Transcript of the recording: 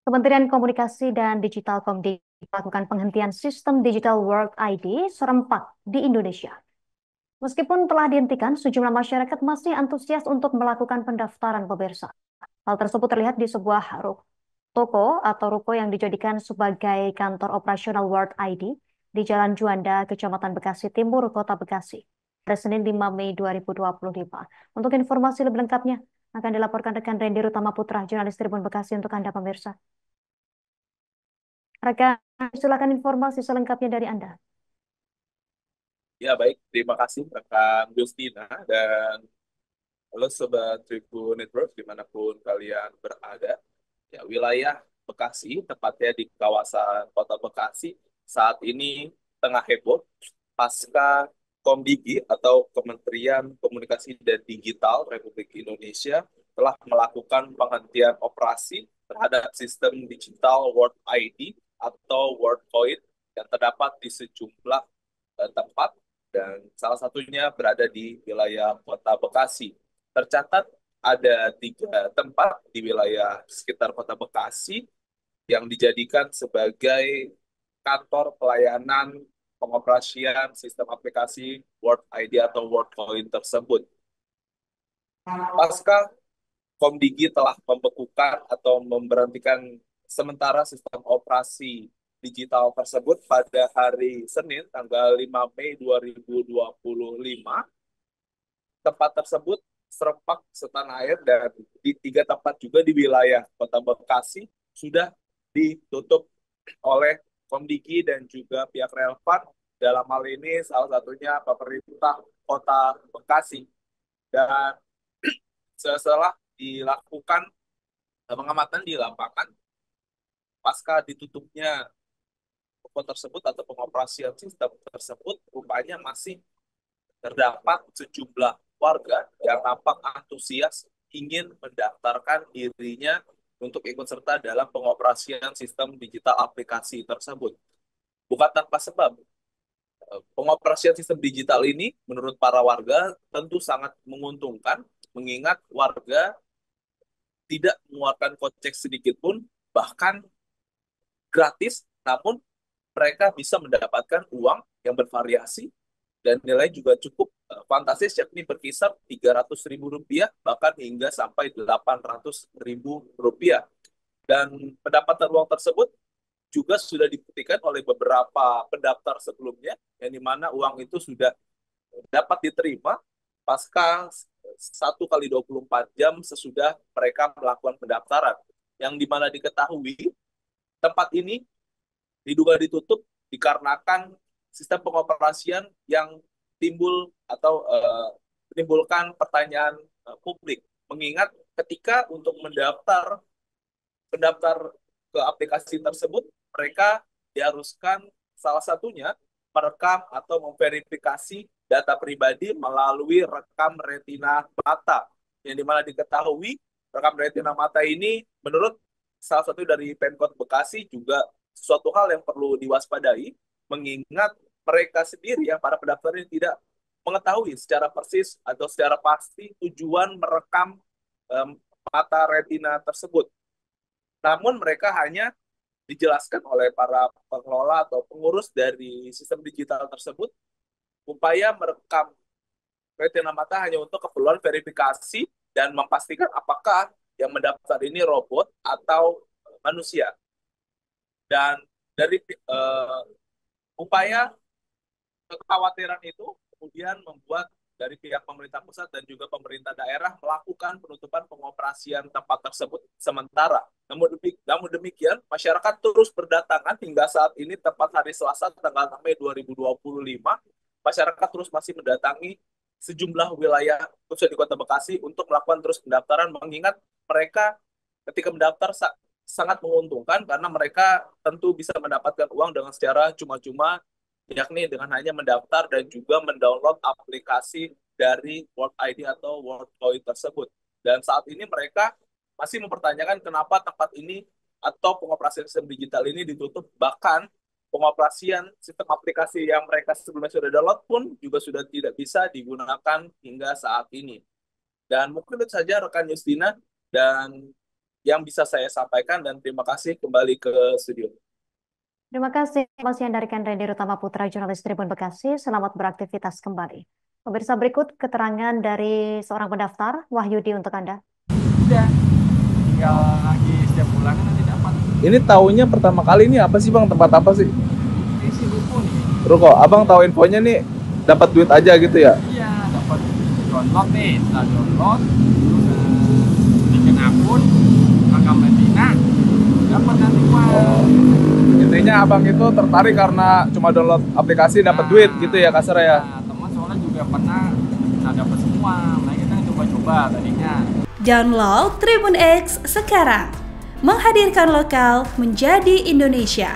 Kementerian Komunikasi dan Digital melakukan penghentian sistem Digital World ID serempak di Indonesia. Meskipun telah dihentikan, sejumlah masyarakat masih antusias untuk melakukan pendaftaran pemirsa. Hal tersebut terlihat di sebuah toko atau ruko yang dijadikan sebagai kantor operasional World ID di Jalan Juanda, Kecamatan Bekasi Timur, Kota Bekasi, pada Senin 5 Mei 2025. Untuk informasi lebih lengkapnya, akan dilaporkan rekan Randy Rutama Putra, jurnalis Tribun Bekasi untuk Anda pemirsa. Rekan, silakan informasi selengkapnya dari Anda. Ya baik, terima kasih rekan Justina dan halo Sobat Tribun Network dimanapun kalian berada. Ya, wilayah Bekasi, tepatnya di kawasan Kota Bekasi, saat ini tengah heboh pasca Komdigi atau Kementerian Komunikasi dan Digital Republik Indonesia telah melakukan penghentian operasi terhadap sistem digital World ID atau World Coin yang terdapat di sejumlah tempat dan salah satunya berada di wilayah Kota Bekasi. Tercatat ada 3 tempat di wilayah sekitar Kota Bekasi yang dijadikan sebagai kantor pelayanan pengoperasian sistem aplikasi World ID atau World Coin tersebut. Pasca Komdigi telah membekukan atau memberhentikan sementara sistem operasi digital tersebut pada hari Senin tanggal 5 Mei 2025. Tempat tersebut serempak setanah air dan di 3 tempat juga di wilayah Kota Bekasi sudah ditutup oleh Komdigi dan juga pihak relevan. Dalam hal ini salah satunya pemerintah Kota Bekasi. Dan setelah dilakukan pengamatan di lapangan pasca ditutupnya toko tersebut atau pengoperasian sistem tersebut, rupanya masih terdapat sejumlah warga yang nampak antusias ingin mendaftarkan dirinya untuk ikut serta dalam pengoperasian sistem digital aplikasi tersebut. Bukan tanpa sebab, pengoperasian sistem digital ini menurut para warga tentu sangat menguntungkan, mengingat warga tidak mengeluarkan kocek sedikit pun, bahkan gratis, namun mereka bisa mendapatkan uang yang bervariasi dan nilai juga cukup fantastis, yakni berkisar Rp300.000 bahkan hingga sampai Rp800.000. Dan pendapatan uang tersebut juga sudah dibuktikan oleh beberapa pendaftar sebelumnya, yang dimana uang itu sudah dapat diterima pasca 1 kali 24 jam sesudah mereka melakukan pendaftaran. Yang dimana diketahui tempat ini diduga ditutup dikarenakan sistem pengoperasian yang timbul atau menimbulkan pertanyaan publik. Mengingat ketika untuk pendaftar ke aplikasi tersebut, mereka diharuskan salah satunya merekam atau memverifikasi data pribadi melalui rekam retina mata. Yang dimana diketahui rekam retina mata ini menurut salah satu dari Pemkot Bekasi juga suatu hal yang perlu diwaspadai, mengingat mereka sendiri yang para pendaftar ini tidak mengetahui secara persis atau secara pasti tujuan merekam um, mata retina tersebut. Namun mereka hanya dijelaskan oleh para pengelola atau pengurus dari sistem digital tersebut upaya merekam retina mata hanya untuk keperluan verifikasi dan memastikan apakah yang mendaftar ini robot atau manusia. Dan dari upaya kekhawatiran itu kemudian membuat dari pihak pemerintah pusat dan juga pemerintah daerah melakukan penutupan pengoperasian tempat tersebut sementara. Namun demikian, masyarakat terus berdatangan hingga saat ini tepat hari Selasa tanggal 6 Mei 2025, masyarakat terus masih mendatangi sejumlah wilayah khususnya di Kota Bekasi untuk melakukan terus pendaftaran, mengingat mereka ketika mendaftar sangat menguntungkan karena mereka tentu bisa mendapatkan uang dengan secara cuma-cuma, yakni dengan hanya mendaftar dan juga mendownload aplikasi dari World ID atau World Coin tersebut. Dan saat ini mereka masih mempertanyakan kenapa tempat ini atau pengoperasian sistem digital ini ditutup, bahkan pengoperasian sistem aplikasi yang mereka sebelumnya sudah download pun juga sudah tidak bisa digunakan hingga saat ini. Dan mungkin itu saja rekan Justina, dan yang bisa saya sampaikan, dan terima kasih, kembali ke studio. Terima kasih informasi yang dari Randy Rutama Putra, jurnalis Tribun Bekasi. Selamat beraktivitas kembali. Pemirsa, berikut keterangan dari seorang pendaftar, Wahyudi, untuk Anda. Udah, tinggal lagi setiap bulan kan nanti dapat. Ini tahunya pertama kali ini apa sih Bang? Tempat apa sih? Isi buku nih. Ruko, Abang tahu infonya nih dapat duit aja gitu ya? Iya, dapat download nih. Setelah download, bikin akun, rekam retina, dapat nanti uang. Intinya Abang itu tertarik karena cuma download aplikasi dapat duit gitu ya, kasar ya? Teman soalnya juga pernah dapat semua. Nah, kita coba-coba tadinya. Download Tribun X sekarang. Menghadirkan lokal menjadi Indonesia.